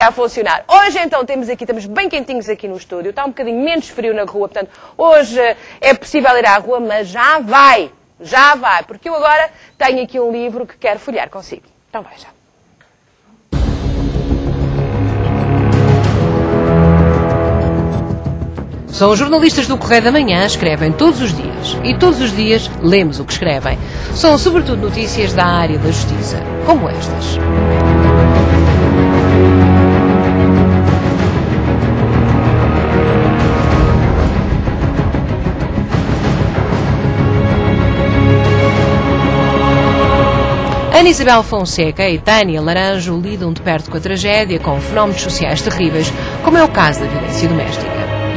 a funcionar. Hoje então estamos bem quentinhos aqui no estúdio, está um bocadinho menos frio na rua, portanto hoje é possível ir à rua, mas já vai, porque eu agora tenho aqui um livro que quero folhear consigo. Então vai já. São os jornalistas do Correio da Manhã, escrevem todos os dias. E todos os dias lemos o que escrevem. São sobretudo notícias da área da justiça, como estas. Ana Isabel Fonseca e Tânia Laranjo lidam de perto com a tragédia, com fenómenos sociais terríveis, como é o caso da violência doméstica.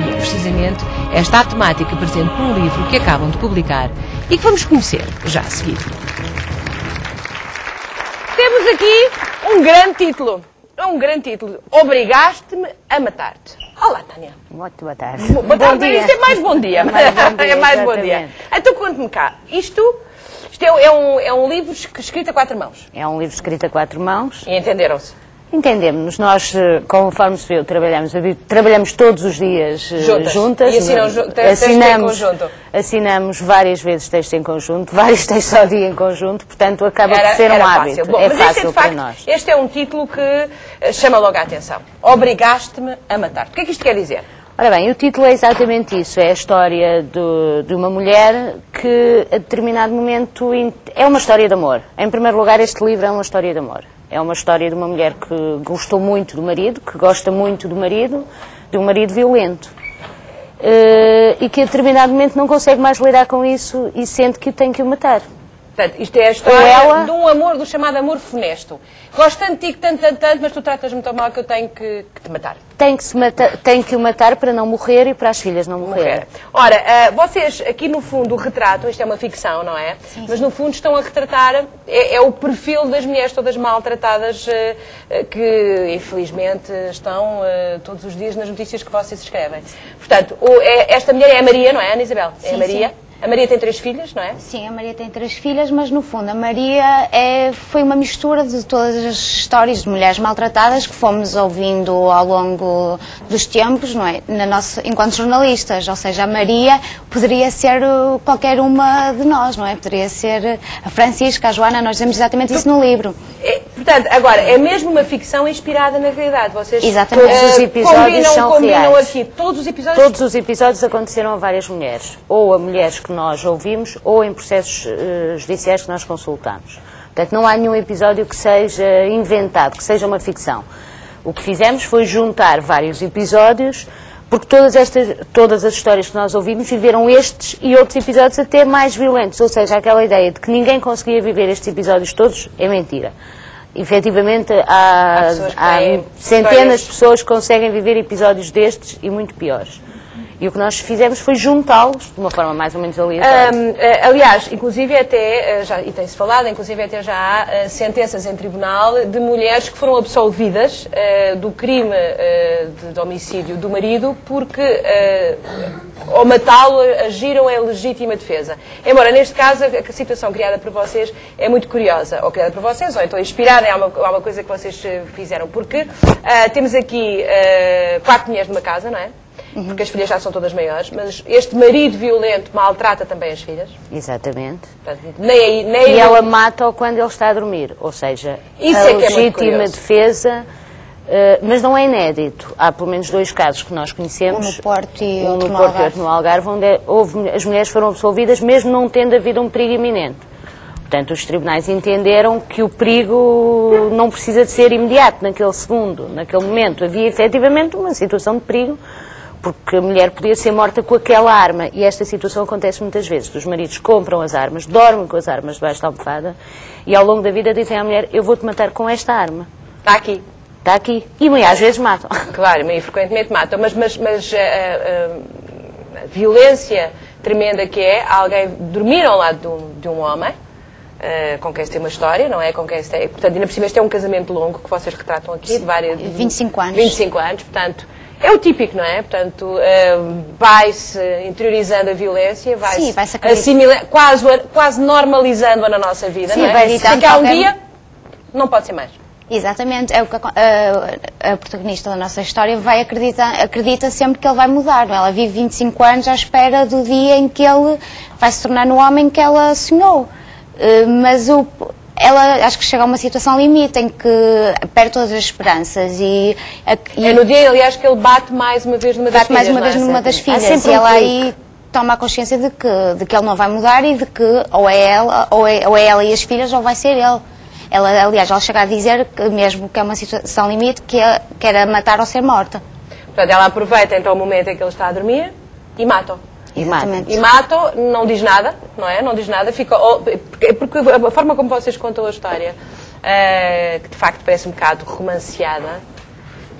E é precisamente esta a temática presente num livro que acabam de publicar e que vamos conhecer já a seguir. Temos aqui um grande título. Obrigaste-me a matar-te. Olá, Tânia. Muito boa tarde. Boa tarde. Isto é mais bom dia. É mais bom dia. Então conte-me cá. Isto é um livro escrito a quatro mãos. É um livro escrito a quatro mãos. E entenderam-se? Entendemos-nos. Nós, conforme se viu, trabalhamos todos os dias juntas. E assinamos várias vezes texto em conjunto, vários textos ao dia em conjunto, portanto acaba por ser um hábito. Bom, é fácil para nós. Este é um título que chama logo a atenção. Obrigaste-me a matar-te. O que é que isto quer dizer? Ora bem, o título é exatamente isso, é a história de uma mulher que a determinado momento é uma história de amor. Em primeiro lugar, este livro é uma história de amor. É uma história de uma mulher que gostou muito do marido, que gosta muito do marido, de um marido violento. E que a determinado momento não consegue mais lidar com isso e sente que o tem que o matar. Portanto, isto é a história de um amor, do chamado amor funesto. Gosto tanto de ti, tanto, mas tu tratas-me tão mal que eu tenho que te matar. Tem que o matar para não morrer e para as filhas não morrerem. Ora, vocês aqui no fundo retratam, isto é uma ficção, não é? Sim. Mas no fundo estão a retratar, é o perfil das mulheres todas maltratadas que infelizmente estão todos os dias nas notícias que vocês escrevem. Portanto, esta mulher é a Maria, não é, Ana Isabel? É a Maria. Sim. A Maria tem 3 filhas, não é? Sim, a Maria tem 3 filhas, mas no fundo a Maria foi uma mistura de todas as histórias de mulheres maltratadas que fomos ouvindo ao longo dos tempos, não é? Enquanto jornalistas, ou seja, a Maria poderia ser qualquer uma de nós, não é? Poderia ser a Francisca, a Joana, nós dizemos exatamente isso no livro. Portanto, agora, é mesmo uma ficção inspirada na realidade. Vocês exatamente. Todos os episódios são reais. Aqui. Todos os episódios aconteceram a várias mulheres, ou a mulheres que nós ouvimos ou em processos judiciais que nós consultamos. Portanto, não há nenhum episódio que seja inventado, que seja uma ficção. O que fizemos foi juntar vários episódios, porque todas as histórias que nós ouvimos viveram estes e outros episódios até mais violentos, ou seja, aquela ideia de que ninguém conseguia viver estes episódios todos é mentira. Efetivamente, há centenas de pessoas que conseguem viver episódios destes e muito piores. E o que nós fizemos foi juntá-los de uma forma mais ou menos aleatória. Aliás, inclusive até, e tem-se falado, inclusive até já há sentenças em tribunal de mulheres que foram absolvidas do crime de homicídio do marido porque, ao matá-lo, agiram em legítima defesa. Embora, neste caso, a situação criada por vocês é muito curiosa. Ou criada por vocês, ou então inspirada em alguma coisa que vocês fizeram. Porque temos aqui 4 mulheres numa casa, não é? Porque as filhas já são todas maiores, mas este marido violento maltrata também as filhas. Exatamente. Portanto, e ela mata-o quando ele está a dormir, ou seja, a legítima defesa, mas não é inédito. Há pelo menos 2 casos que nós conhecemos, um no Porto e outro no Algarve, onde as mulheres foram absolvidas mesmo não tendo havido um perigo iminente. Portanto, os tribunais entenderam que o perigo não precisa de ser imediato, naquele segundo, naquele momento. Havia efetivamente uma situação de perigo, porque a mulher podia ser morta com aquela arma, e esta situação acontece muitas vezes. Os maridos compram as armas, dormem com as armas debaixo da almofada, e ao longo da vida dizem à mulher, eu vou-te matar com esta arma. Está aqui. Está aqui. E às vezes matam. Claro, meio frequentemente matam, mas a violência tremenda que é alguém dormir ao lado de um homem, com quem se tem uma história, não é? Com quem se tem... Portanto, ainda por cima, este é um casamento longo que vocês retratam aqui, de 25 anos. 25 anos, portanto... É o típico, não é? Portanto, vai-se interiorizando a violência, vai-se assimilando, quase normalizando-a na nossa vida, sim, não é? Vai e fica um dia, não pode ser mais. Exatamente, é o que a protagonista da nossa história acredita sempre que ele vai mudar. Não é? Ela vive 25 anos à espera do dia em que ele vai se tornar no homem que ela sonhou. Mas ela acho que chega a uma situação limite em que perde todas as esperanças é no dia, aliás, que ele bate mais uma vez numa das filhas. Bate mais uma vez numa das filhas e ela aí toma a consciência de que ele não vai mudar e de que ou é ela e as filhas ou vai ser ele. Aliás, ela chega a dizer que mesmo que é uma situação limite, que era matar ou ser morta. Portanto, ela aproveita então o momento em que ele está a dormir e mata-o. E mata-o, não diz nada, não é? Não diz nada, fica... Porque a forma como vocês contam a história, que de facto parece um bocado romanceada,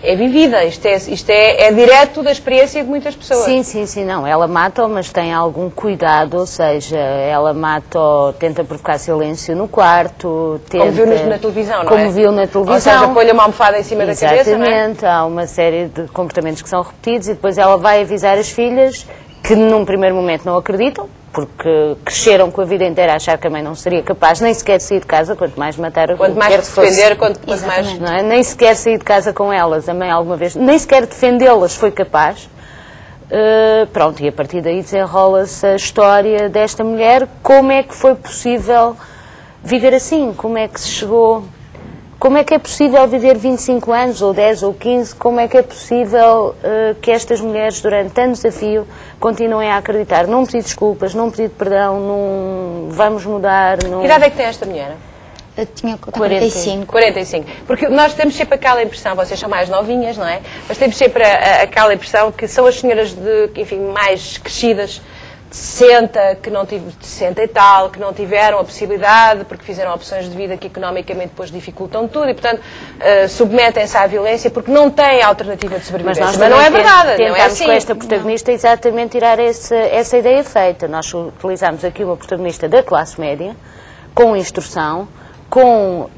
é vivida, isto é direto da experiência de muitas pessoas. Sim, não, ela mata-o, mas tem algum cuidado, ou seja, ela mata-o, tenta provocar silêncio no quarto, tenta... Como viu na televisão, não é? Como viu na televisão. Ou seja, põe-lhe uma almofada em cima da cabeça, não é? Exatamente, há uma série de comportamentos que são repetidos e depois ela vai avisar as filhas que num primeiro momento não acreditam, porque cresceram com a vida inteira a achar que a mãe não seria capaz nem sequer de sair de casa, quanto mais matar... Quanto mais se defender, quanto mais... Não é? Nem sequer sair de casa com elas, a mãe alguma vez, nem sequer defendê-las foi capaz. Pronto, e a partir daí desenrola-se a história desta mulher, como é que foi possível viver assim, como é que se chegou... Como é que é possível viver 25 anos, ou 10, ou 15, como é que é possível que estas mulheres, durante anos a fio, continuem a acreditar, não pedir desculpas, não pedir perdão, não vamos mudar... Não... Que idade é que tem esta mulher? Eu tinha 45. 45. Porque nós temos sempre aquela impressão, vocês são mais novinhas, não é? Mas temos sempre aquela impressão que são as senhoras mais crescidas, de 60, que não tiveram, de 60 e tal, que não tiveram a possibilidade, porque fizeram opções de vida que economicamente depois dificultam tudo e, portanto, submetem-se à violência porque não têm alternativa de sobrevivência. Mas não é verdade, não é assim. Com esta protagonista exatamente tirar essa ideia feita. Nós utilizamos aqui uma protagonista da classe média, com instrução, com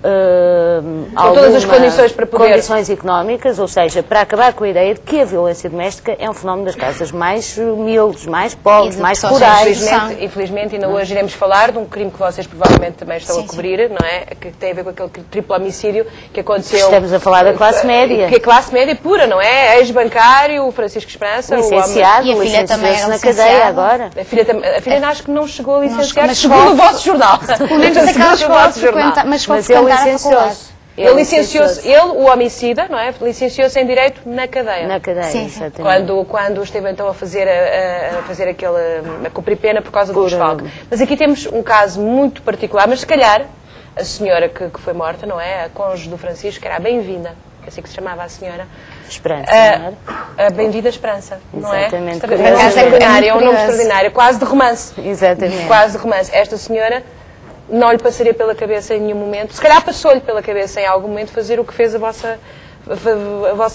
todas as condições para poder... condições económicas, ou seja, para acabar com a ideia de que a violência doméstica é um fenómeno das casas mais humildes, mais pobres, mais rurais. Infelizmente, ainda hoje iremos falar de um crime que vocês provavelmente também estão a cobrir, não é? Que tem a ver com aquele triplo homicídio que aconteceu... Estamos a falar da classe média. Que é classe média pura, não é? Ex-bancário, o Francisco Esperança, licenciado, e a filha também era na cadeia agora. A filha acho que não chegou a licenciar, segundo o vosso jornal. Pelo menos até que ela chegou a frequentar. Mas ele licenciou-se. Ele licenciou-se, o homicida, não é? Licenciou-se em Direito na cadeia. Na cadeia, sim, exatamente. Quando esteve então a fazer a cumprir pena por causa do desfalque. Mas aqui temos um caso muito particular, mas se calhar a senhora que foi morta, não é? A cônjuge do Francisco, era a Bem-vinda, assim que se chamava a senhora. Esperança, não era? A Bem-vinda Esperança, não é? Exatamente. É um nome extraordinário, quase de romance. Exatamente. Quase de romance. Esta senhora... não lhe passaria pela cabeça em nenhum momento, se calhar passou-lhe pela cabeça em algum momento fazer o que fez a vossa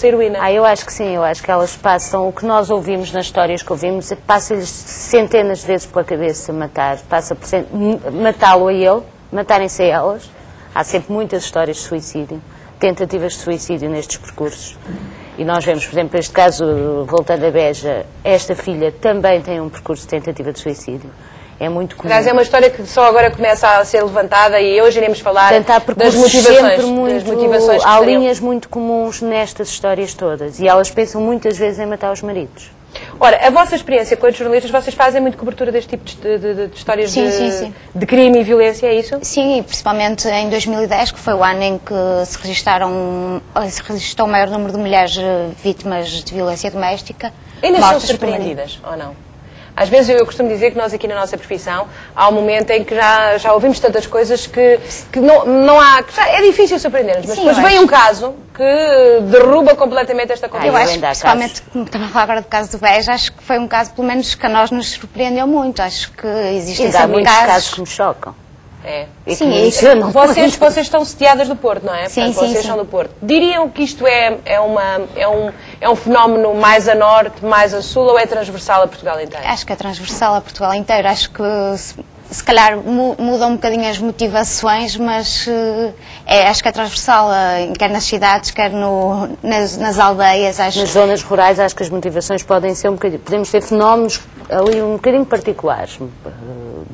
heroína. Eu acho que sim, eu acho que elas passam, o que nós ouvimos nas histórias que ouvimos, passa-lhes centenas de vezes pela cabeça matar, passa por matá-lo a ele, matarem-se a elas. Há sempre muitas histórias de suicídio, tentativas de suicídio nestes percursos. E nós vemos, por exemplo, este caso, voltando a Beja, esta filha também tem um percurso de tentativa de suicídio. É muito comum. Aliás, é uma história que só agora começa a ser levantada e hoje iremos falar das motivações. Há linhas muito comuns nestas histórias todas e elas pensam muitas vezes em matar os maridos. Ora, a vossa experiência quanto jornalistas, vocês fazem muito cobertura deste tipo de histórias de crime e violência, é isso? Sim, e principalmente em 2010, que foi o ano em que se registrou o maior número de mulheres vítimas de violência doméstica. Ainda são surpreendidas, ou não? Às vezes eu costumo dizer que nós aqui na nossa profissão há um momento em que já ouvimos tantas coisas que não há... Que já é difícil surpreender-nos, mas depois vem um caso que derruba completamente esta conversa. Eu acho que, principalmente, como estamos a falar agora do caso do Beja, acho que foi um caso, pelo menos, que a nós nos surpreendeu muito. Acho que existem muitos casos que me chocam. É. Sim, vocês estão sediadas do Porto, não é? Sim, portanto, vocês são do Porto. Diriam que isto é um fenómeno mais a norte, mais a sul, ou é transversal a Portugal inteiro? Acho que é transversal a Portugal inteiro. Acho que se calhar mudam um bocadinho as motivações, mas acho que é transversal, quer nas cidades, quer nas aldeias. Nas zonas rurais acho que as motivações podem ser um bocadinho... Podemos ter fenómenos ali um bocadinho particulares,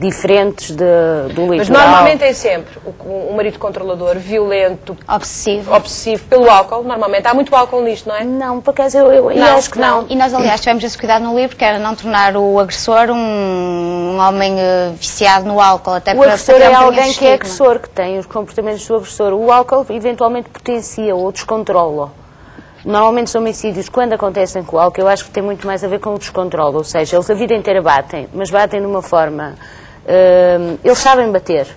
diferentes do litoral. Mas normalmente é sempre um marido controlador, violento, obsessivo pelo álcool. Normalmente há muito álcool nisto, não é? Não, por acaso eu acho que não. E nós, aliás, tivemos esse cuidado no livro, que era não tornar o agressor um homem viciado no álcool. Até o agressor é alguém que é agressor, que tem os comportamentos do agressor. O álcool eventualmente potencia ou descontrola. Normalmente os homicídios, quando acontecem com o álcool, eu acho que tem muito mais a ver com o descontrole. Ou seja, eles a vida inteira batem, mas batem de uma forma... eles sabem bater.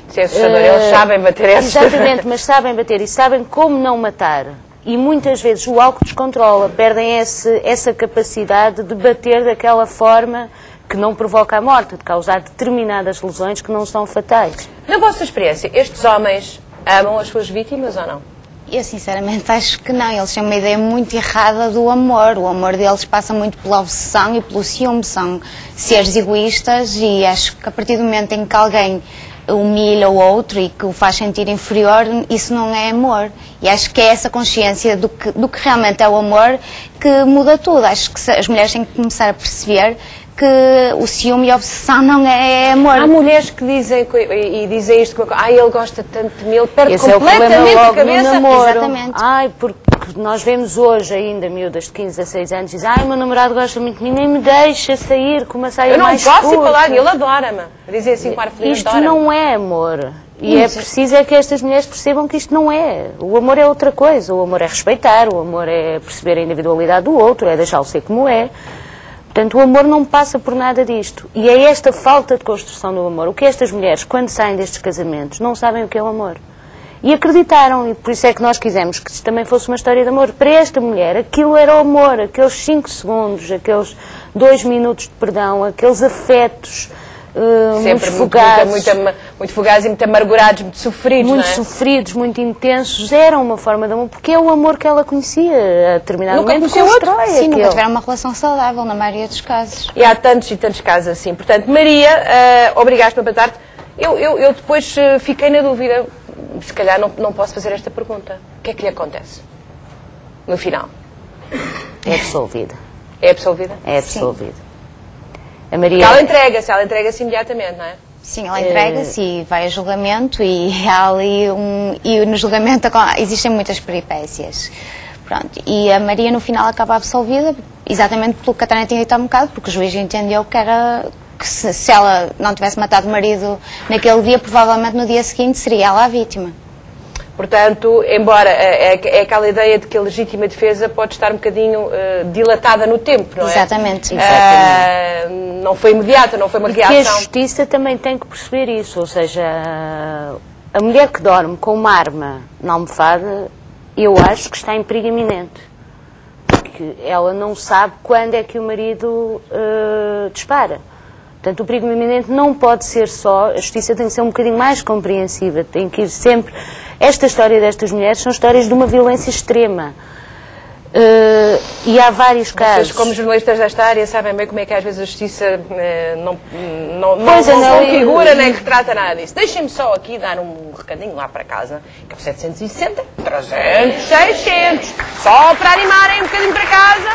Isso é assustador, eles sabem bater. Exatamente, mas sabem bater e sabem como não matar. E muitas vezes o álcool descontrola, perdem essa capacidade de bater daquela forma que não provoca a morte, de causar determinadas lesões que não são fatais. Na vossa experiência, estes homens amam as suas vítimas ou não? Eu sinceramente acho que não, eles têm uma ideia muito errada do amor. O amor deles passa muito pela obsessão e pelo ciúme, são seres egoístas, e acho que a partir do momento em que alguém humilha o outro e que o faz sentir inferior, isso não é amor. E acho que é essa consciência do que realmente é o amor que muda tudo. Acho que as mulheres têm que começar a perceber que o ciúme e a obsessão não é amor. Há mulheres que dizem isto, ele gosta tanto de mim, ele perde completamente a cabeça. Exatamente. Porque nós vemos hoje ainda miúdas de 15 a 6 anos, dizem, o meu namorado gosta muito de mim, nem me deixa sair com uma saia mais curta. Eu não posso ir para lá, ele adora-me. Dizem assim, isto não é amor. E é preciso que estas mulheres percebam que isto não é. O amor é outra coisa. O amor é respeitar, o amor é perceber a individualidade do outro, é deixá-lo ser como é. Portanto, o amor não passa por nada disto. E é esta falta de construção do amor. O que estas mulheres, quando saem destes casamentos, não sabem o que é o amor. E acreditaram, e por isso é que nós quisemos que isto também fosse uma história de amor. Para esta mulher, aquilo era o amor, aqueles 5 segundos, aqueles 2 minutos de perdão, aqueles afetos muito fugazes. Muito fugazes e muito amargurados, muito sofridos, muito sofridos, muito intensos, eram uma forma de amor, porque é o amor que ela conhecia, a determinado momento constrói. Sim, nunca tiveram uma relação saudável, na maioria dos casos. E há tantos e tantos casos assim. Portanto, Maria, obrigaste-me a perguntar-te. Eu depois fiquei na dúvida, se calhar não posso fazer esta pergunta. O que é que lhe acontece? No final? É absolvida. É absolvida? É absolvida. A Maria... Ela entrega-se imediatamente, não é? Sim, ela entrega-se e vai a julgamento, e há ali e no julgamento existem muitas peripécias. Pronto, e a Maria no final acaba absolvida, exatamente pelo que a Tânia tinha dito há um bocado, porque o juiz entendeu que se ela não tivesse matado o marido naquele dia, provavelmente no dia seguinte seria ela a vítima. Portanto, embora é aquela ideia de que a legítima defesa pode estar um bocadinho dilatada no tempo, não é? Exatamente. Não foi imediata, não foi uma reação. E a justiça também tem que perceber isso, ou seja, a mulher que dorme com uma arma na almofada, eu acho que está em perigo iminente. Porque ela não sabe quando é que o marido dispara. Portanto, o perigo iminente não pode ser só, a justiça tem que ser um bocadinho mais compreensiva, tem que ir sempre... Esta história destas mulheres são histórias de uma violência extrema. E há vários casos. Vocês, como jornalistas desta área, sabem bem como é que às vezes a justiça não configura nem retrata nada disso. Deixem-me só aqui dar um recadinho lá para casa, que é o 760, 300, 600, só para animarem um bocadinho para casa.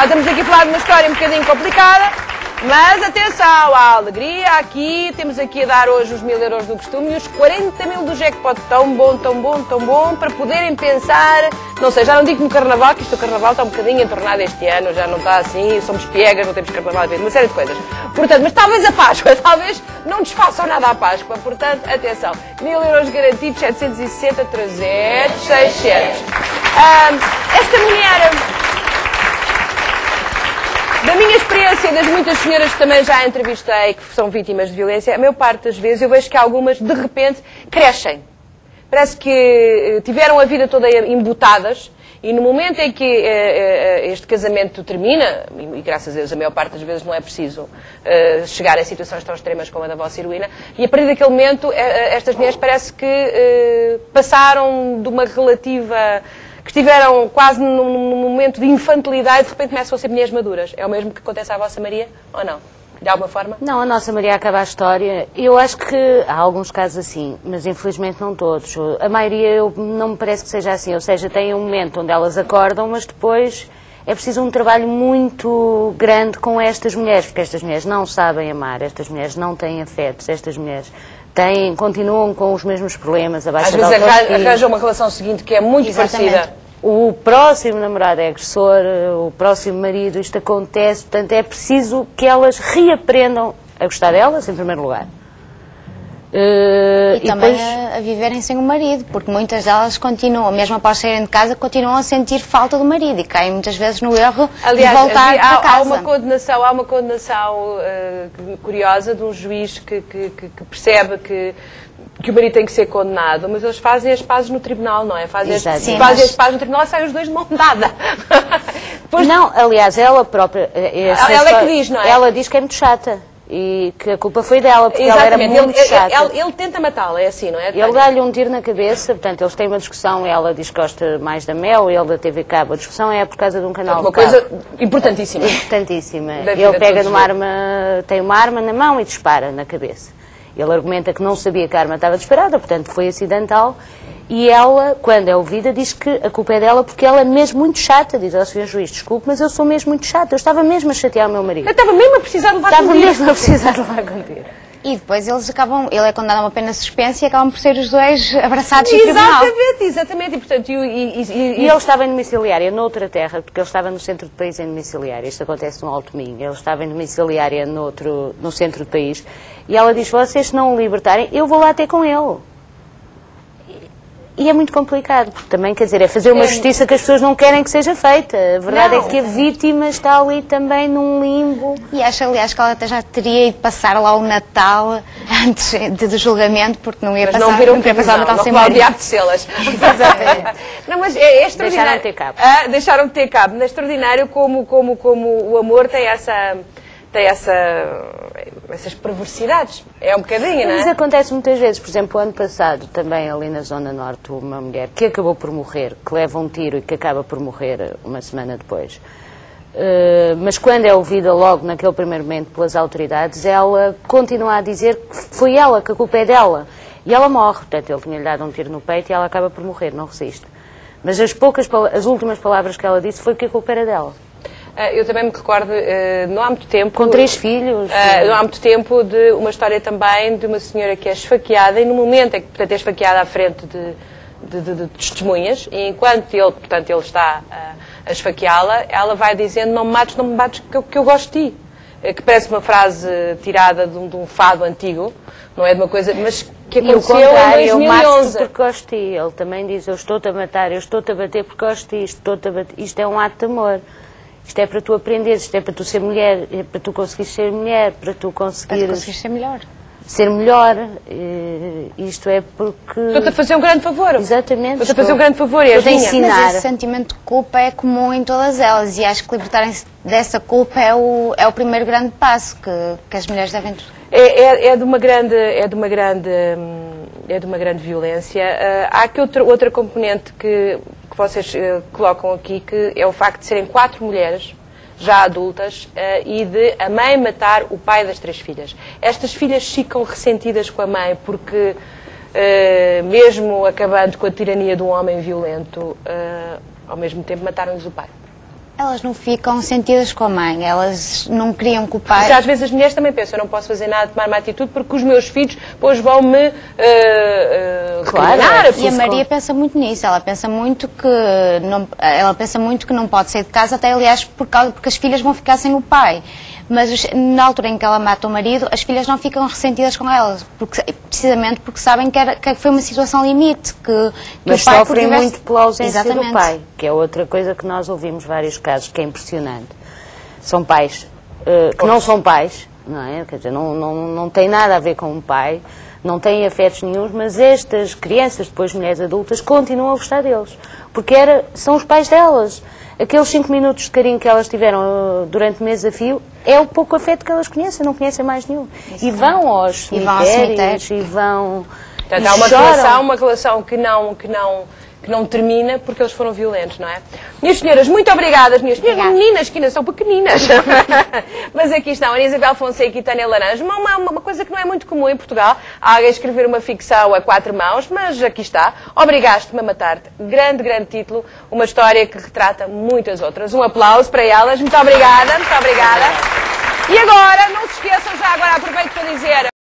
Estamos aqui a falar de uma história um bocadinho complicada. Mas atenção, há alegria aqui, temos aqui a dar hoje os 1000 euros do costume e os 40 mil do jackpot, tão bom, para poderem pensar, não sei, já não digo no Carnaval, que isto o Carnaval está um bocadinho entornado este ano, já não está assim, somos piegas, não temos Carnaval, uma série de coisas. Portanto, mas talvez a Páscoa, talvez não desfaçam nada à Páscoa, portanto, atenção, 1000 euros garantidos, 760, 300, 600. Esta mulher... Da minha experiência e das muitas senhoras que também já entrevistei que são vítimas de violência, a maior parte das vezes eu vejo que algumas, de repente, crescem. Parece que tiveram a vida toda embutadas e no momento em que este casamento termina, e graças a Deus a maior parte das vezes não é preciso chegar a situações tão extremas como a da vossa heroína, e a partir daquele momento estas mulheres parece que passaram de uma relativa... que estiveram quase num momento de infantilidade e de repente começam a ser mulheres maduras. É o mesmo que acontece à vossa Maria, ou não? De alguma forma? Não, a nossa Maria acaba a história. Eu acho que há alguns casos assim, mas infelizmente não todos. A maioria não me parece que seja assim, ou seja, tem um momento onde elas acordam, mas depois é preciso um trabalho muito grande com estas mulheres, porque estas mulheres não sabem amar, estas mulheres não têm afetos, estas mulheres continuam com os mesmos problemas, às vezes arranjam uma relação seguinte que é muito parecida. O próximo namorado é agressor, o próximo marido, isto acontece, portanto é preciso que elas reaprendam a gostar delas, em primeiro lugar. E também depois a viverem sem o marido, porque muitas delas continuam, mesmo após saírem de casa, continuam a sentir falta do marido e caem muitas vezes no erro de voltar para casa. Há uma condenação curiosa de um juiz que percebe que o marido tem que ser condenado, mas eles fazem as pazes no tribunal, não é? Fazem as pazes no tribunal e saem os dois de mão dada. Não, aliás, ela própria... Ela é que diz, não é? Ela diz que é muito chata. E que a culpa foi dela, porque ela era muito chata. Ele tenta matá-la, é assim, não é? Ele dá-lhe um tiro na cabeça, portanto, eles têm uma discussão, ela diz que gosta mais da Mel, ele da TV Cabo. A discussão é por causa de um canal de cabo. Uma coisa importantíssima. Importantíssima. Ele pega numa arma, tem uma arma na mão e dispara na cabeça. Ele argumenta que não sabia que a arma estava disparada, portanto, foi acidental. E ela, quando é ouvida, diz que a culpa é dela porque ela é mesmo muito chata. Diz ao Sr. Juiz, desculpe, mas eu sou mesmo muito chata. Eu estava mesmo a chatear o meu marido. Eu estava mesmo a precisar de levar com tiro. Estava mesmo a precisar de levar com tiro. E depois ele é condenado a uma pena suspensa e acabam por ser os dois abraçados no tribunal. Exatamente. E, portanto, e ele estava em domiciliária noutra terra, porque ele estava no centro do país em domiciliária. Isto acontece no Alto Minho. Ele estava em domiciliária no centro do país. E ela diz, vocês se não o libertarem, eu vou lá ter com ele. E é muito complicado, porque também, quer dizer, é fazer uma justiça que as pessoas não querem que seja feita. A verdade é que a vítima está ali também num limbo. E acho, aliás, que ela até já teria ido passar lá o Natal antes do julgamento, porque não ia passar, não viram ia passar o Natal sem marido. Não apetecê-las. Exatamente. Não, mas é extraordinário. Deixaram de ter cabo. Deixaram de ter cabo. É extraordinário como o amor tem essas perversidades. É um bocadinho, não é? Mas acontece muitas vezes. Por exemplo, o ano passado, também ali na Zona Norte, uma mulher que acabou por morrer, que leva um tiro e que acaba por morrer uma semana depois. Mas quando é ouvida logo naquele primeiro momento pelas autoridades, ela continua a dizer que foi ela, que a culpa é dela. E ela morre. Portanto, ele tinha-lhe dado um tiro no peito e ela acaba por morrer, não resiste. Mas as últimas palavras que ela disse foi que a culpa era dela. Eu também me recordo, não há muito tempo... Com 3 filhos. Não há muito tempo de uma história também de uma senhora que é esfaqueada e no momento em que, portanto, é esfaqueada à frente de testemunhas e enquanto ele, portanto, ele está a esfaqueá-la, ela vai dizendo não me mates, que eu gosto de ti. Que parece uma frase tirada de um fado antigo, não é de uma coisa... Mas que aconteceu em 2011. Eu mato-te porque gosto de ti. Ele também diz, eu estou-te a matar, eu estou-te a bater porque gosto de ti, estou-te a bater. Isto é um ato de amor. Isto é para tu aprenderes, isto é para tu ser mulher, é para tu conseguires ser mulher, para tu conseguires ser melhor. Ser melhor, isto é porque... Estou-te a fazer um grande favor. Exatamente. Estou-te a fazer um grande favor. Estou-te a ensinar. Mas esse sentimento de culpa é comum em todas elas e acho que libertarem-se dessa culpa é o primeiro grande passo que as mulheres devem... É de uma grande violência. Há aqui outra componente que vocês colocam aqui, que é o facto de serem 4 mulheres já adultas e de a mãe matar o pai das 3 filhas. Estas filhas ficam ressentidas com a mãe porque, mesmo acabando com a tirania de um homem violento, ao mesmo tempo mataram-lhes o pai. Elas não ficam sentidas com a mãe, elas não queriam culpar... Mas às vezes as mulheres também pensam, eu não posso fazer nada, tomar uma atitude, porque os meus filhos depois vão-me recriminar. E a Maria pensa muito nisso, ela pensa muito que não pode sair de casa, até aliás porque as filhas vão ficar sem o pai. Mas na altura em que ela mata o marido, as filhas não ficam ressentidas com ela, precisamente porque sabem que foi uma situação limite. Mas o pai sofrem muito pela ausência do pai, que é outra coisa que nós ouvimos vários casos, que é impressionante. São pais que não são pais, não é? Quer dizer, não tem nada a ver com um pai, não têm afetos nenhuns, mas estas crianças, depois mulheres adultas, continuam a gostar deles, porque são os pais delas. Aqueles 5 minutos de carinho que elas tiveram durante meses a fio é o pouco afeto que elas conhecem, não conhecem mais nenhum. E vão aos cemitérios e vão... Portanto, há uma relação que que não termina porque eles foram violentos, não é? Minhas senhoras, muito obrigadas, minhas senhoras, meninas, que ainda são pequeninas. Mas aqui estão, Ana Isabel Fonseca e Tânia Laranjo, uma coisa que não é muito comum em Portugal, alguém escrever uma ficção a 4 mãos, mas aqui está, Obrigaste-me a Matar-te, grande título, uma história que retrata muitas outras. Um aplauso para elas, muito obrigada, muito obrigada. E agora, não se esqueçam, já agora aproveito para dizer...